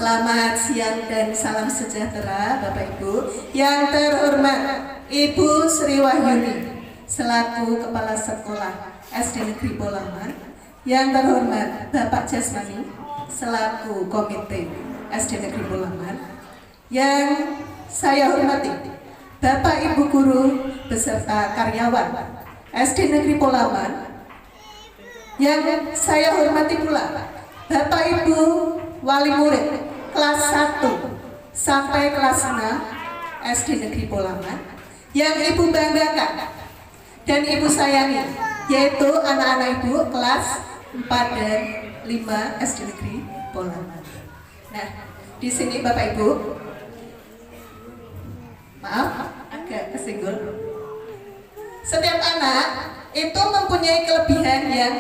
Selamat siang dan salam sejahtera Bapak Ibu. Yang terhormat Ibu Sri Wahyuni selaku Kepala Sekolah SD Negeri Polaman. Yang terhormat Bapak Jasmani selaku Komite SD Negeri Polaman. Yang saya hormati Bapak Ibu Guru beserta karyawan SD Negeri Polaman. Yang saya hormati pula Bapak Ibu wali murid kelas 1 sampai kelas 6 SD Negeri Polaman yang Ibu banggakan dan Ibu sayangi, yaitu anak-anak Ibu kelas 4 dan 5 SD Negeri Polaman. Nah, di sini Bapak Ibu, maaf agak kesinggol. Setiap anak itu mempunyai kelebihan yang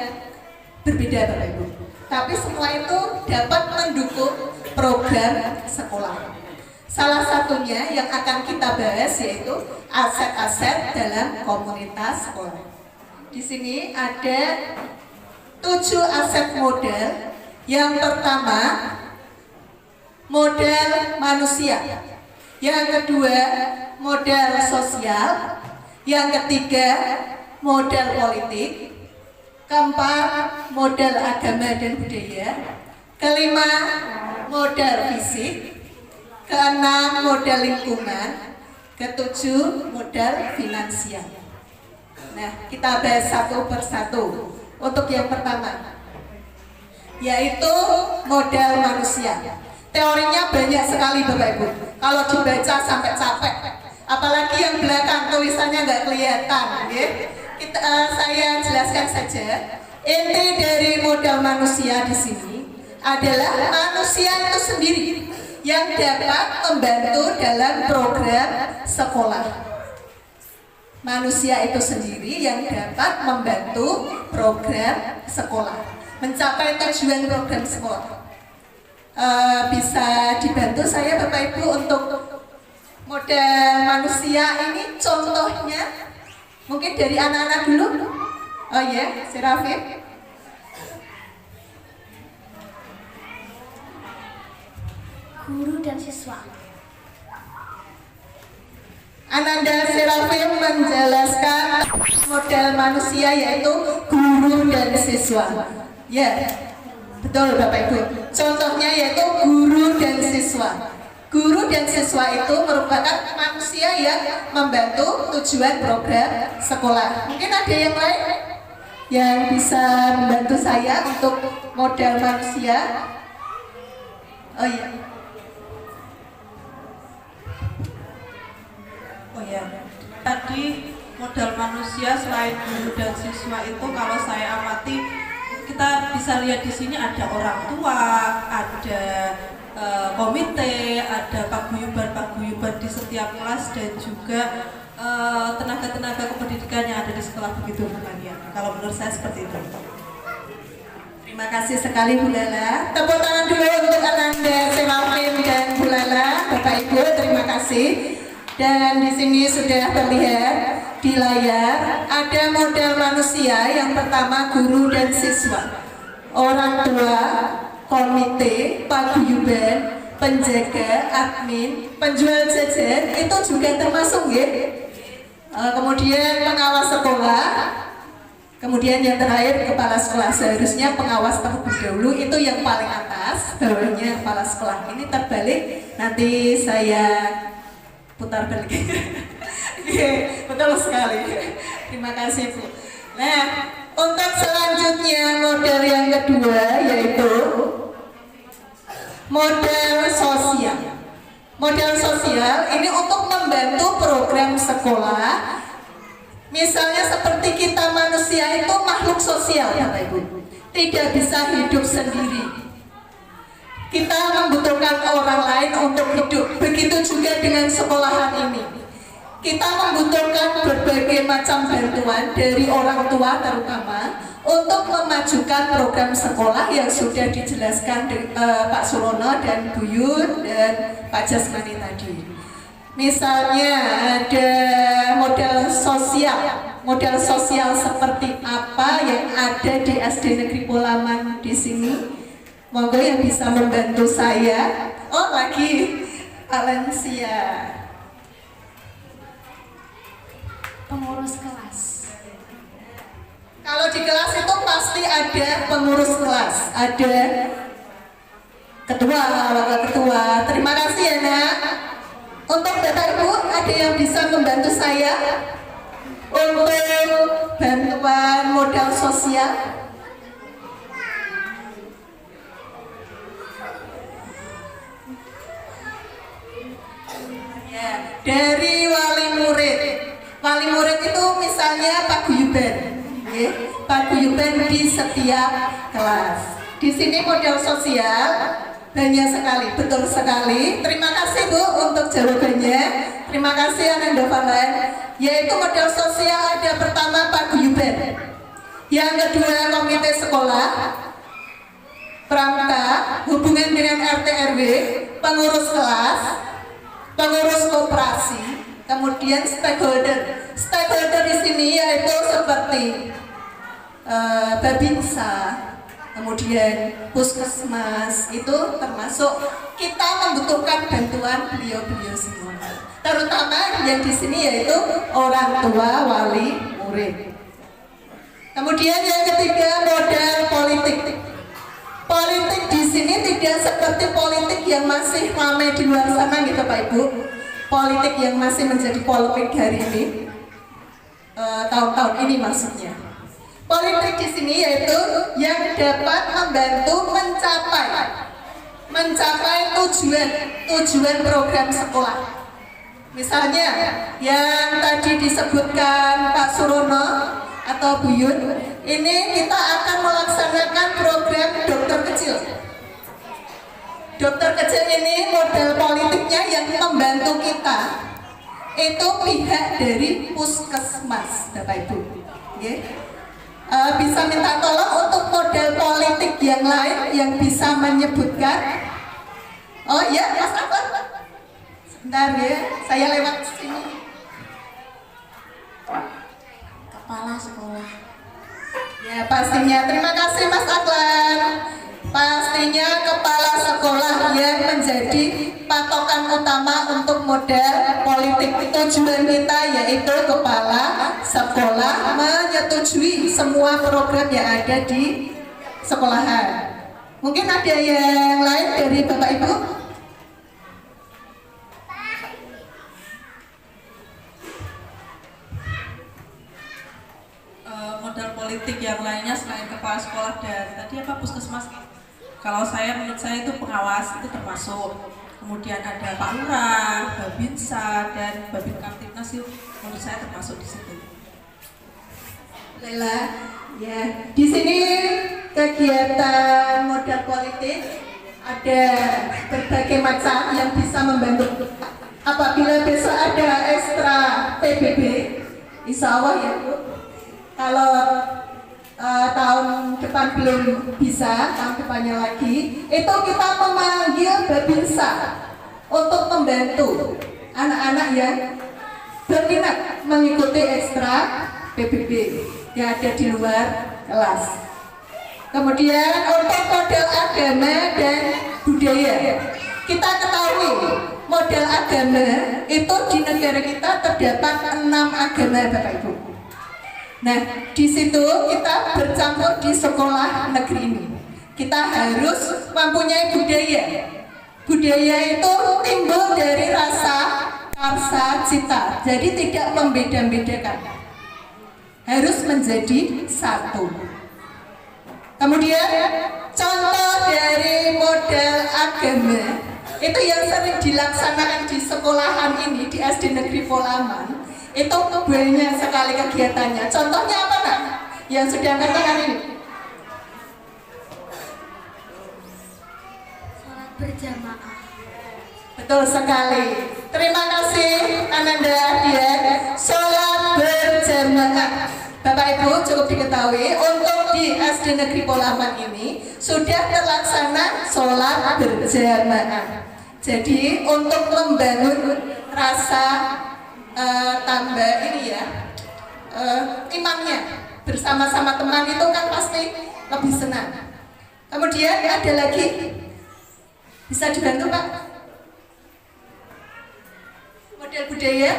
berbeda Bapak Ibu. Tapi semua itu dapat mendukung program sekolah. Salah satunya yang akan kita bahas yaitu aset-aset dalam komunitas sekolah. Di sini ada 7 aset modal. Yang pertama, modal manusia. Yang kedua, modal sosial. Yang ketiga, modal politik. Keempat, modal agama dan budaya. Kelima, modal fisik. Keenam, modal lingkungan. Ketujuh, modal finansial. Nah, kita bahas satu persatu. Untuk yang pertama, yaitu modal manusia. Teorinya banyak sekali Bapak Ibu. Kalau dibaca sampai capek. Apalagi yang belakang tulisannya nggak kelihatan, ya. Saya jelaskan saja. Inti dari modal manusia di sini adalah manusia itu sendiri yang dapat membantu dalam program sekolah. Manusia itu sendiri yang dapat membantu program sekolah, mencapai tujuan program sekolah. Bisa dibantu saya Bapak Ibu untuk modal manusia ini contohnya. Mungkin dari anak-anak dulu. Oh ya, Serafim. Guru dan siswa. Ananda Serafim menjelaskan modal manusia yaitu guru dan siswa. Ya, betul Bapak Ibu. Contohnya yaitu guru dan siswa. Guru dan siswa itu merupakan manusia yang membantu tujuan program sekolah. Mungkin ada yang lain yang bisa membantu saya untuk modal manusia. Oh iya. Oh ya. Tadi modal manusia selain guru dan siswa itu kalau saya amati kita bisa lihat di sini ada orang tua, ada komite, ada paguyuban di setiap kelas dan juga tenaga-tenaga kependidikan yang ada di sekolah, begitu bukan ya? Kalau menurut saya seperti itu. Terima kasih sekali Bu Lala. Tepuk tangan dulu untuk Ananda Serafim dan Bu Lala. Bapak Ibu, terima kasih. Dan di sini sudah terlihat di layar ada modal manusia. Yang pertama guru dan siswa, orang tua, komite, paguyuban, penjaga, admin, penjual jajan itu juga termasuk ya. Kemudian pengawas sekolah, kemudian yang terakhir kepala sekolah. Seharusnya pengawas terlebih dahulu, itu yang paling atas, bawahnya kepala sekolah. Ini terbalik, nanti saya putar balik. Betul sekali. Terima kasih Bu. Nah, untuk selanjutnya model yang kedua yaitu model sosial. Model sosial ini untuk membantu program sekolah. Misalnya seperti kita manusia itu makhluk sosial Bapak Ibu. Tidak bisa hidup sendiri. Kita membutuhkan orang lain untuk hidup. Begitu juga dengan sekolahan ini. Kita membutuhkan berbagai macam bantuan dari orang tua terutama untuk memajukan program sekolah yang sudah dijelaskan Pak Surono dan Bu Yun dan Pak Jasmani tadi. Misalnya ada model sosial. Model sosial seperti apa yang ada di SD Negeri Polaman di sini? Monggo yang bisa membantu saya Oh lagi Valencia. Pengurus kelas. Kalau di kelas itu pasti ada pengurus kelas, ada ketua, wakil ketua. Terima kasih ya nak. Untuk Bapak Ibu ada yang bisa membantu saya untuk bantuan modal sosial? Ya, dari wali murid. Wali murid itu misalnya Pak Guyuban, ya, Pak Guyuban di setiap kelas. Di sini modal sosial banyak sekali, betul sekali. Terima kasih Bu untuk jawabannya. Terima kasih Ananda Valen. Yaitu modal sosial ada pertama Pak Guyuban, yang kedua komite sekolah, pramuka, hubungan dengan RT RW, pengurus kelas, pengurus koperasi, kemudian stakeholder. Stakeholder di sini yaitu seperti Babinsa, kemudian puskesmas, itu termasuk kita membutuhkan bantuan beliau-beliau semua. Terutama yang di sini yaitu orang tua wali murid. Kemudian yang ketiga modal politik. Politik di sini tidak seperti politik yang masih ramai di luar sana gitu Pak Ibu. Politik yang masih menjadi polemik hari ini, tahun-tahun ini maksudnya. Politik di sini yaitu yang dapat membantu mencapai tujuan program sekolah. Misalnya yang tadi disebutkan Pak Surono atau Bu Yun, ini kita akan melaksanakan program dokter kecil. Dokter kecil ini modal politiknya yang membantu kita itu pihak dari puskesmas, Bapak Ibu. Bisa minta tolong untuk modal politik yang lain yang bisa menyebutkan. Oh ya, Mas Afan. Sebentar ya, saya lewat sini. Kepala sekolah. Ya pastinya, terima kasih Mas Aklan. Pastinya kepala sekolah yang menjadi patokan utama untuk modal politik. Tujuan kita yaitu kepala sekolah menyetujui semua program yang ada di sekolahan. Mungkin ada yang lain dari Bapak Ibu? Modal politik yang lainnya selain kepala sekolah dan tadi apa puskesmas. Kalau menurut saya itu pengawas itu termasuk. Kemudian ada Pak Lurah, Babinsa dan Babin Kamtibnas itu menurut saya termasuk di situ. Lela, ya di sini kegiatan modal politik ada berbagai macam yang bisa membantu. Apabila besok ada ekstra PBB, insya Allah ya Bu. Kalau tahun depan belum bisa, tahun depannya lagi, itu kita memanggil Babinsa untuk membantu anak-anak yang berminat mengikuti ekstra PBB yang ada di luar kelas. Kemudian untuk modal agama dan budaya, kita ketahui modal agama itu di negara kita terdapat 6 agama Bapak Ibu. Nah, di situ kita bercampur di sekolah negeri ini. Kita harus mempunyai budaya. Budaya itu timbul dari rasa karsa cita. Jadi tidak membeda-bedakan. Harus menjadi satu. Kemudian contoh dari modal agama itu yang sering dilaksanakan di sekolahan ini di SD Negeri Polaman. Itu banyak sekali kegiatannya. Contohnya apa nak? Yang sudah katakan ini? Sholat berjamaah. Betul sekali. Terima kasih Ananda Adian. Sholat berjamaah. Bapak Ibu cukup diketahui untuk di SD Negeri Polaman ini sudah terlaksana sholat berjamaah. Jadi untuk membangun rasa tambah ini ya imannya bersama-sama teman itu kan pasti lebih senang. Kemudian ada lagi Bisa dibantu Pak? Model budaya,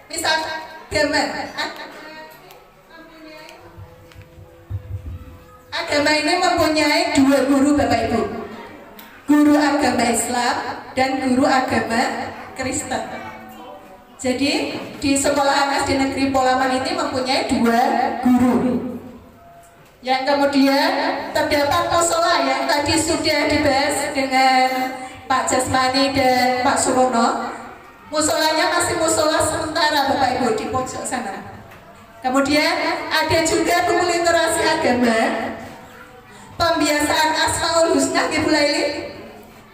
misal gambar. Agama ini mempunyai dua guru Bapak Ibu. Guru agama Islam dan guru agama Kristen. Jadi di sekolahan SD Negeri Polaman ini mempunyai dua guru. Yang kemudian terdapat musola yang tadi sudah dibahas dengan Pak Jasmani dan Pak Surono. Musolanya masih musola sementara Bapak Ibu di pojok sana. Kemudian ada juga buku literasi agama, pembiasaan Asmaul Husna, Ibu Laili.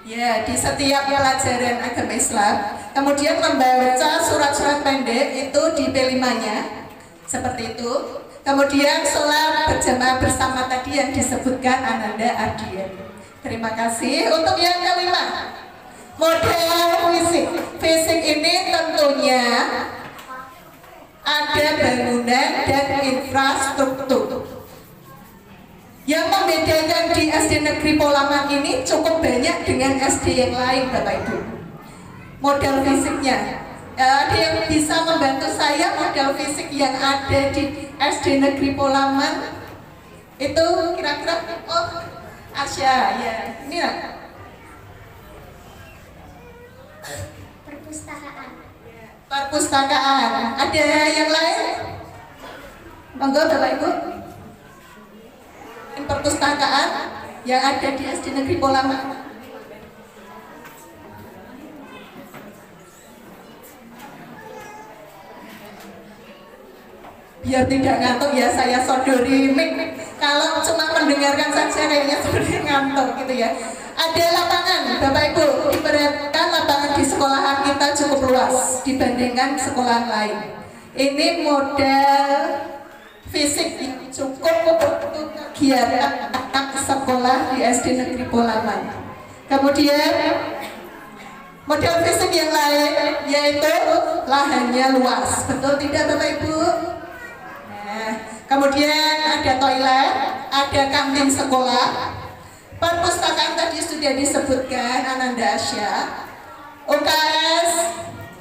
Ya, di setiap pelajaran agama Islam. Kemudian membaca surat-surat pendek itu di P5-nya. Seperti itu. Kemudian sholat berjamaah bersama tadi yang disebutkan Ananda Ardian. Terima kasih. Untuk yang kelima, model fisik. Fisik ini tentunya ada bangunan dan infrastruktur. Yang membedakan di SD Negeri Polaman ini cukup banyak dengan SD yang lain Bapak Ibu. Model fisiknya, ada yang bisa membantu saya model fisik yang ada di SD Negeri Polaman itu kira-kira? Oh, Asya, ya. Ini lah. Perpustakaan. Perpustakaan. Ada yang lain? Monggo Bapak Ibu. Perpustakaan yang ada di SD Negeri Polaman. Biar tidak ngantuk ya saya sodori mic. Kalau cuma mendengarkan saja kayaknya seperti ngantuk gitu ya. Ada lapangan Bapak Ibu, ibaratkan lapangan di sekolahan kita cukup luas dibandingkan sekolahan lain. Ini model fisik cukup untuk kegiatan anak sekolah di SD Negeri Polaman. Kemudian model fisik yang lain yaitu lahannya luas. Betul tidak Bapak Ibu? Nah, kemudian ada toilet, ada kantin sekolah. Perpustakaan tadi sudah disebutkan Ananda Asya. UKS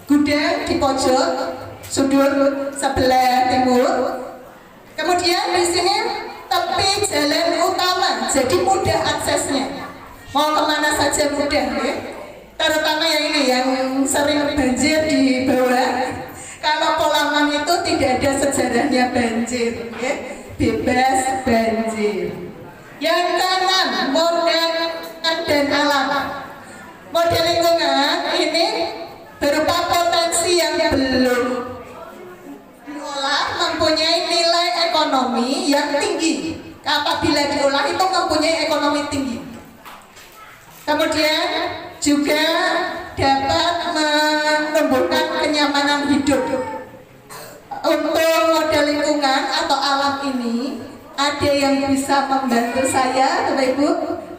gudang di pojok sudut sebelah timur. Kemudian di sini tepi jalan utama, jadi mudah aksesnya. Mau kemana saja mudah ya. Terutama yang ini yang sering banjir di bawah. Kalau Polaman itu tidak ada sejarahnya banjir, ya. Bebas banjir. Yang keenam, model dan alam. Model lingkungan ini berupa potensi yang belum diolah, mempunyai nilai ekonomi yang tinggi. Apabila diolah itu mempunyai ekonomi tinggi. Kemudian juga dapat menumbuhkan kenyamanan hidup. Untuk model lingkungan atau alam ini, ada yang bisa membantu saya, Bapak Ibu,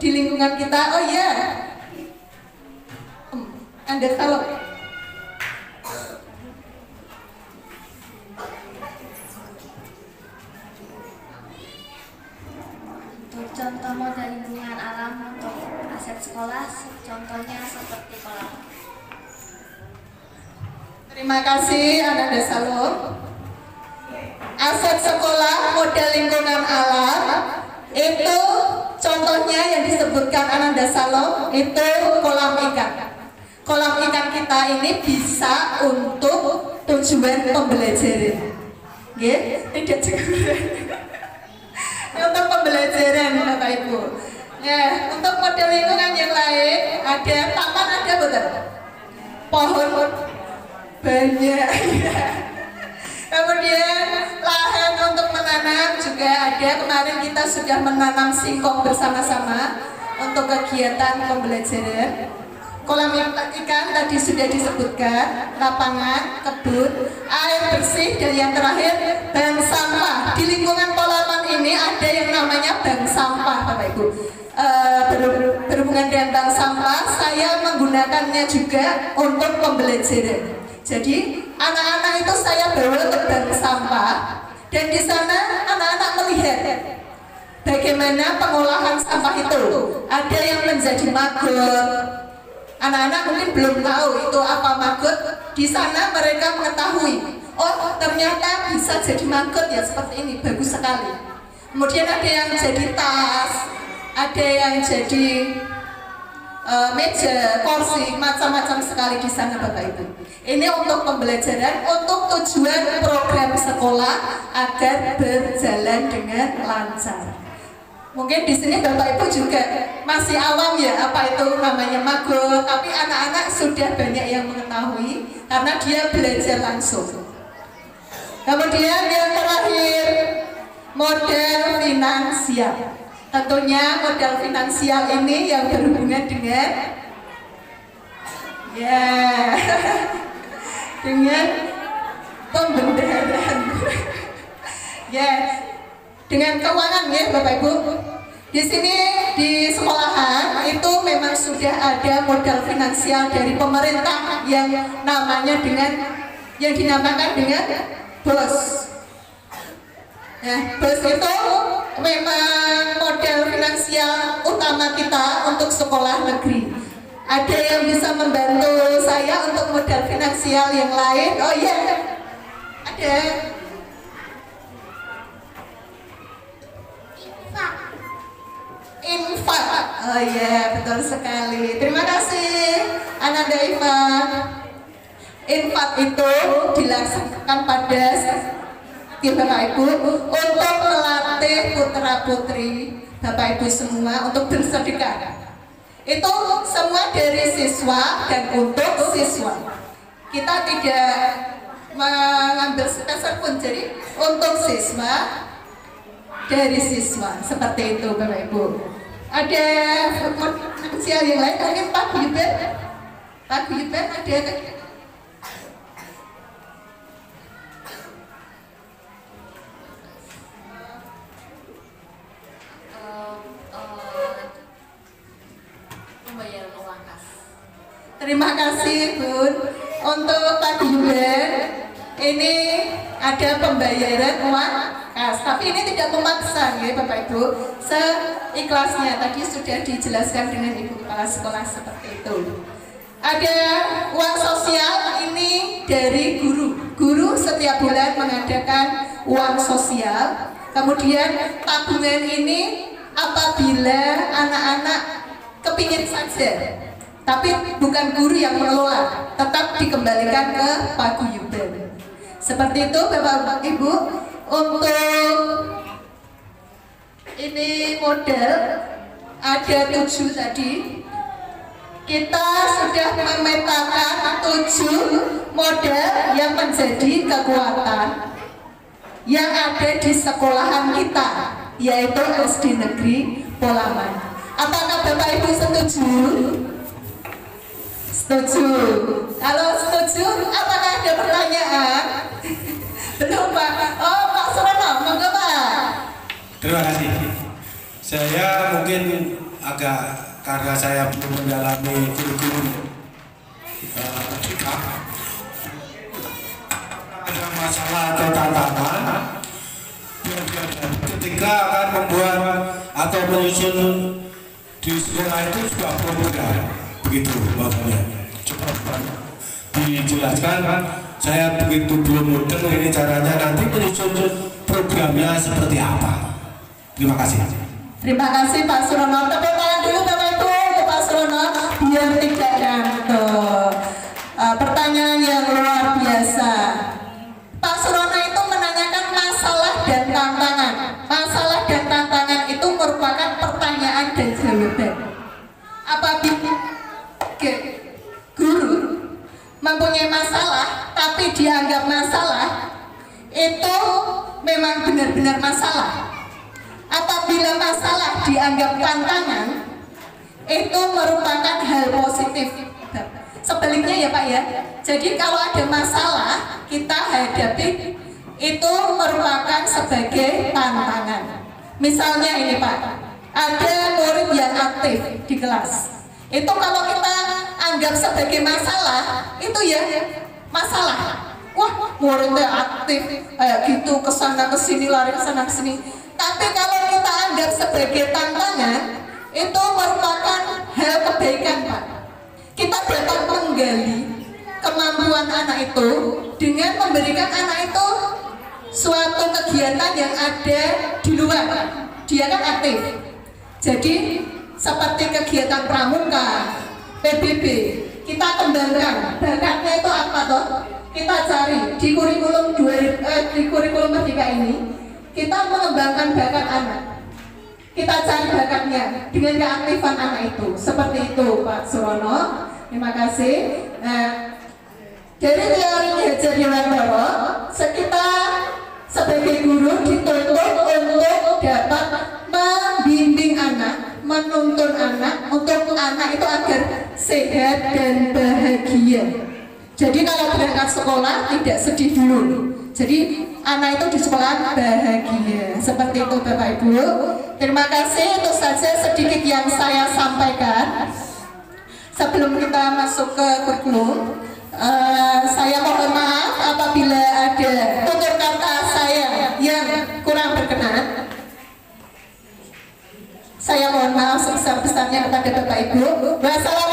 di lingkungan kita? Oh ya, Anda tahu? Untuk contoh model lingkungan alam untuk aset sekolah, contohnya seperti kolam. Terima kasih Ananda Salom. Aset sekolah model lingkungan alam itu contohnya yang disebutkan Ananda Salom itu kolam ikan. Kolam ikan kita ini bisa untuk tujuan pembelajaran. Nggih, tidak cukup. Untuk pembelajaran Bapak Ibu. Ya, untuk model lingkungan yang lain ada taman, ada betul. Pohon banyak. Kemudian lahan untuk menanam juga ada. Kemarin kita sudah menanam singkong bersama-sama untuk kegiatan pembelajaran. Kolam ikan tadi sudah disebutkan, lapangan, kebun, air bersih, dan yang terakhir bank sampah. Di lingkungan Polaman ini ada yang namanya bank sampah Bapak Ibu. Berhubungan dengan bank sampah, saya menggunakannya juga untuk pembelajaran. Jadi anak-anak itu saya bawa ke bank sampah, dan di sana anak-anak melihat bagaimana pengolahan sampah itu. Ada yang menjadi maggot, Anak-anak mungkin belum tahu itu apa maggot. Di sana mereka mengetahui, oh ternyata bisa jadi maggot ya, seperti ini, bagus sekali. Kemudian ada yang jadi tas, ada yang jadi meja, kursi, macam-macam sekali di sana Bapak Ibu. Ini untuk pembelajaran, untuk tujuan program sekolah agar berjalan dengan lancar. Mungkin di sini Bapak Ibu juga masih awam ya apa itu namanya maggot, tapi anak-anak sudah banyak yang mengetahui karena dia belajar langsung. Kemudian yang terakhir, model finansial. Tentunya modal finansial ini yang berhubungan dengan dengan pembendaharaan. Dengan keuangan ya Bapak Ibu. Di sini di sekolahan itu memang sudah ada modal finansial dari pemerintah yang dinamakan dengan BOS. BOS itu memang modal finansial utama kita untuk sekolah negeri. Ada yang bisa membantu saya untuk modal finansial yang lain? Oh iya, ada. Infak. Oh iya, betul sekali. Terima kasih Ananda Iva. Infak itu dilaksanakan pada Bapak Ibu untuk melatih putra putri Bapak Ibu semua untuk bersedekah. Itu semua dari siswa dan untuk siswa. Kita tidak mengambil sebesar pun, jadi untuk siswa dari siswa, seperti itu Bapak Ibu. Ada finansial yang lain, mungkin Pak Guyuban ada. Pembayaran uang kas. Terima kasih Bun. Untuk Pak Guyuban, ini ada pembayaran uang kas, tapi ini tidak memaksa ya Bapak Ibu, seikhlasnya. Tadi sudah dijelaskan dengan Ibu Kepala Sekolah seperti itu. Ada uang sosial, ini dari guru. Guru setiap bulan mengadakan uang sosial. Kemudian tabungan ini apabila anak-anak kepingin saja, tapi bukan guru yang mengelola, tetap dikembalikan ke Pak Guyuban. Seperti itu Bapak Ibu. Untuk ini model ada 7 tadi. Kita sudah memetakan 7 model yang menjadi kekuatan yang ada di sekolahan kita, yaitu SD Negeri Polaman. Apakah Bapak Ibu setuju? Setuju. Kalau setuju, apakah ada pertanyaan? Belum Pak. Oh Pak Surono, monggo Pak. Terima kasih. Saya mungkin karena saya belum mendalami kurikulum kita, ada masalah atau tantangan ketika akan membuat atau menyusun di sekolah itu sebuah program, begitu Bapaknya. Coba dijelaskan. Saya begitu belum mudeng ini caranya, nanti menyusun programnya seperti apa. Terima kasih. Terima kasih Pak Surono. Tepuk tangan dulu Bapak Ibu untuk Pak Surono biar tidak ngantuk. Pertanyaan yang luar biasa. Pak Surono itu menanyakan masalah dan tantangan. Masalah dan tantangan itu merupakan pertanyaan dan jawaban. Apabila guru mempunyai masalah tapi dianggap masalah, itu memang benar-benar masalah. Apabila masalah dianggap tantangan, itu merupakan hal positif. Sebaliknya ya Pak ya. Jadi kalau ada masalah kita hadapi, itu merupakan sebagai tantangan. Misalnya ini Pak, ada murid yang aktif di kelas. Itu kalau kita anggap sebagai masalah, itu ya masalah. Wah, muridnya aktif kayak gitu, kesana kesini, lari kesana kesini. Tapi kalau kita anggap sebagai tantangan, itu merupakan hal kebaikan Pak. Kita menggali kemampuan anak itu dengan memberikan anak itu suatu kegiatan yang ada di luar. Dia kan aktif. Jadi seperti kegiatan pramuka, PBB, kita kembangkan bakatnya itu apa toh? Kita cari di kurikulum di kurikulum Merdeka ini, kita mengembangkan bakat anak. Kita cari bakatnya dengan keaktifan anak itu. Seperti itu Pak Surono. Terima kasih. Nah, dari teori Hajar Dewantara, kita sebagai guru dituntut untuk dapat membimbing anak, menuntun anak untuk anak itu agar sehat dan bahagia. Jadi kalau berangkat sekolah tidak sedih dulu. Jadi anak itu di sekolah bahagia. Seperti itu Bapak Ibu. Terima kasih, itu saja sedikit yang saya sampaikan. Sebelum kita masuk ke kurikulum, saya mohon maaf apabila ada tutur kata saya yang kurang berkenan. Saya mohon maaf sebesar-besarnya kepada Bapak Ibu. Wassalamualaikum